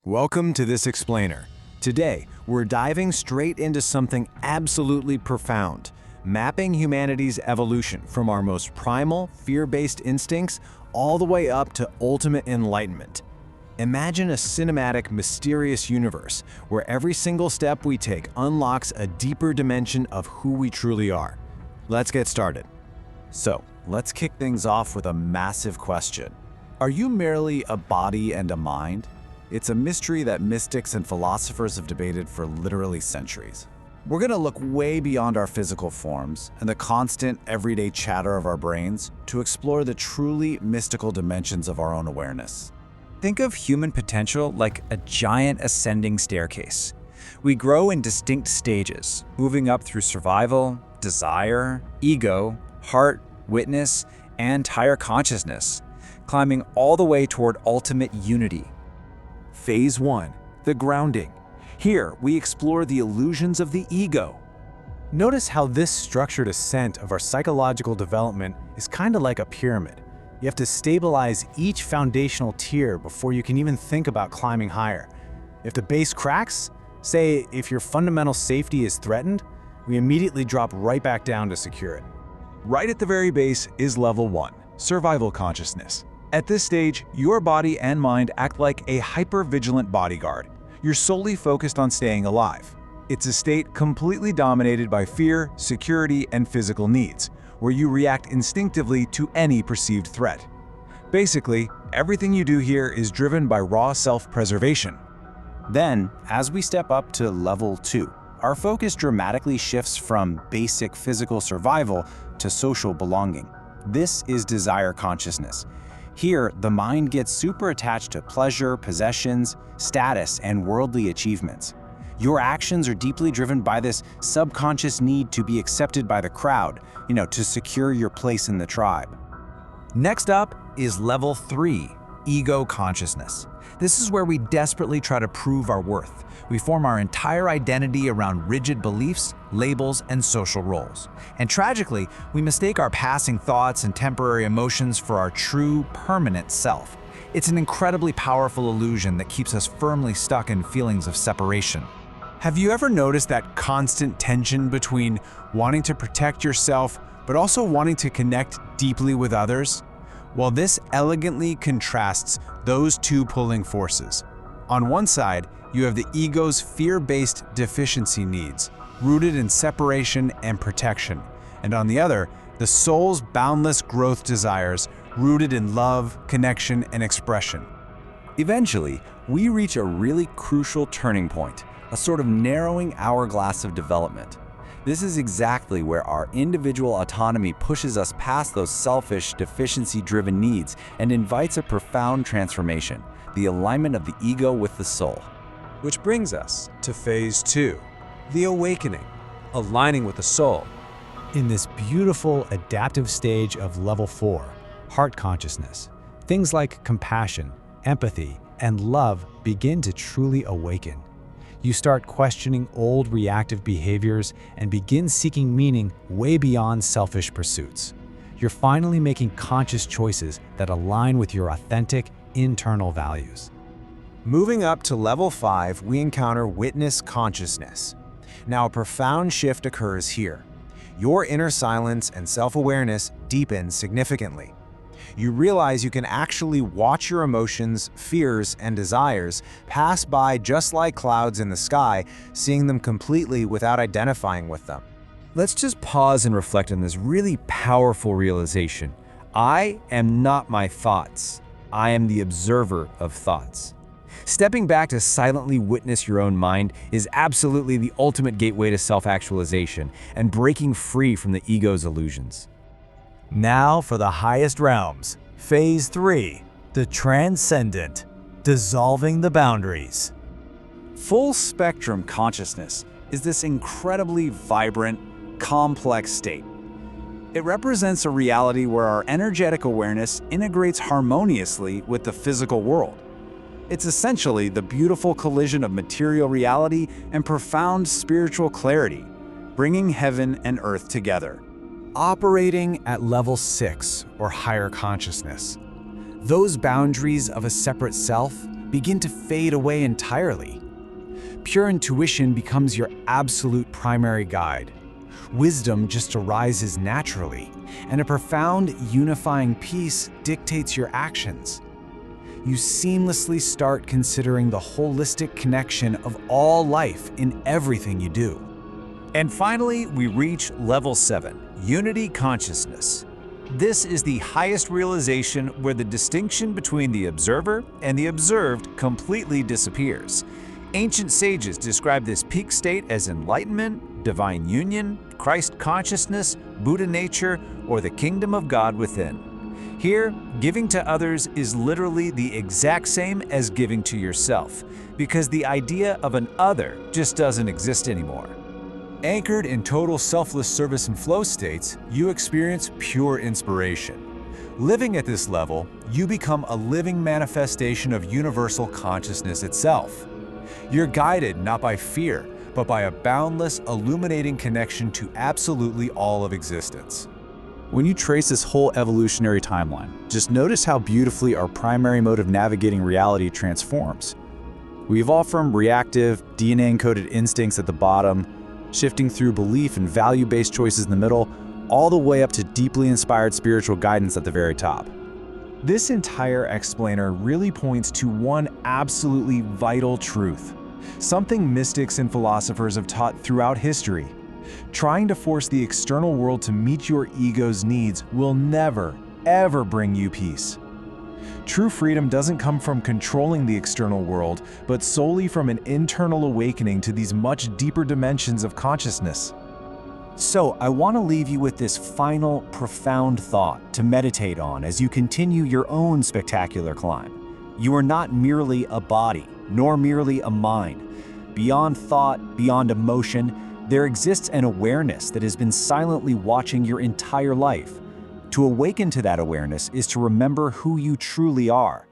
Welcome to this explainer. Today, we're diving straight into something absolutely profound, mapping humanity's evolution from our most primal, fear-based instincts all the way up to ultimate enlightenment. Imagine a cinematic, mysterious universe where every single step we take unlocks a deeper dimension of who we truly are. Let's get started. So, let's kick things off with a massive question. Are you merely a body and a mind? It's a mystery that mystics and philosophers have debated for literally centuries. We're going to look way beyond our physical forms and the constant, everyday chatter of our brains to explore the truly mystical dimensions of our own awareness. Think of human potential like a giant ascending staircase. We grow in distinct stages, moving up through survival, desire, ego, heart, witness, and higher consciousness, climbing all the way toward ultimate unity. Phase 1, the grounding. Here, we explore the illusions of the ego. Notice how this structured ascent of our psychological development is kind of like a pyramid. You have to stabilize each foundational tier before you can even think about climbing higher. If the base cracks, say if your fundamental safety is threatened, we immediately drop right back down to secure it. Right at the very base is level 1, survival consciousness. At this stage, your body and mind act like a hyper-vigilant bodyguard. You're solely focused on staying alive. It's a state completely dominated by fear, security, and physical needs, where you react instinctively to any perceived threat. Basically, everything you do here is driven by raw self-preservation. Then, as we step up to level 2, our focus dramatically shifts from basic physical survival to social belonging. This is desire consciousness. Here, the mind gets super attached to pleasure, possessions, status, and worldly achievements. Your actions are deeply driven by this subconscious need to be accepted by the crowd, to secure your place in the tribe. Next up is level 3, ego consciousness. This is where we desperately try to prove our worth. We form our entire identity around rigid beliefs, labels, and social roles. And tragically, we mistake our passing thoughts and temporary emotions for our true, permanent self. It's an incredibly powerful illusion that keeps us firmly stuck in feelings of separation. Have you ever noticed that constant tension between wanting to protect yourself but also wanting to connect deeply with others? Well, this elegantly contrasts those two pulling forces. On one side, you have the ego's fear-based deficiency needs, rooted in separation and protection. And on the other, the soul's boundless growth desires, rooted in love, connection, and expression. Eventually, we reach a really crucial turning point, a sort of narrowing hourglass of development. This is exactly where our individual autonomy pushes us past those selfish, deficiency-driven needs and invites a profound transformation, the alignment of the ego with the soul. Which brings us to phase 2, the awakening, aligning with the soul. In this beautiful adaptive stage of level 4, heart consciousness, things like compassion, empathy, and love begin to truly awaken. You start questioning old reactive behaviors and begin seeking meaning way beyond selfish pursuits. You're finally making conscious choices that align with your authentic, internal values. Moving up to level 5, we encounter witness consciousness. Now, a profound shift occurs here. Your inner silence and self-awareness deepen significantly. You realize you can actually watch your emotions, fears, and desires pass by just like clouds in the sky, seeing them completely without identifying with them. Let's just pause and reflect on this really powerful realization. I am not my thoughts. I am the observer of thoughts. Stepping back to silently witness your own mind is absolutely the ultimate gateway to self-actualization and breaking free from the ego's illusions. Now for the highest realms, phase 3, the transcendent, dissolving the boundaries. Full spectrum consciousness is this incredibly vibrant, complex state. It represents a reality where our energetic awareness integrates harmoniously with the physical world. It's essentially the beautiful collision of material reality and profound spiritual clarity, bringing heaven and earth together. Operating at level 6, or higher consciousness, those boundaries of a separate self begin to fade away entirely. Pure intuition becomes your absolute primary guide. Wisdom just arises naturally, and a profound, unifying peace dictates your actions. You seamlessly start considering the holistic connection of all life in everything you do. And finally, we reach level 7, unity consciousness. This is the highest realization where the distinction between the observer and the observed completely disappears. Ancient sages describe this peak state as enlightenment, divine union, Christ consciousness, Buddha nature, or the kingdom of God within. Here, giving to others is literally the exact same as giving to yourself, because the idea of an other just doesn't exist anymore. Anchored in total selfless service and flow states, you experience pure inspiration. Living at this level, you become a living manifestation of universal consciousness itself. You're guided not by fear, but by a boundless, illuminating connection to absolutely all of existence. When you trace this whole evolutionary timeline, just notice how beautifully our primary mode of navigating reality transforms. We evolve from reactive, DNA-encoded instincts at the bottom, shifting through belief and value-based choices in the middle, all the way up to deeply inspired spiritual guidance at the very top. This entire explainer really points to one absolutely vital truth, something mystics and philosophers have taught throughout history. Trying to force the external world to meet your ego's needs will never, ever bring you peace. True freedom doesn't come from controlling the external world, but solely from an internal awakening to these much deeper dimensions of consciousness. So, I want to leave you with this final, profound thought to meditate on as you continue your own spectacular climb. You are not merely a body, nor merely a mind. Beyond thought, beyond emotion, there exists an awareness that has been silently watching your entire life. To awaken to that awareness is to remember who you truly are,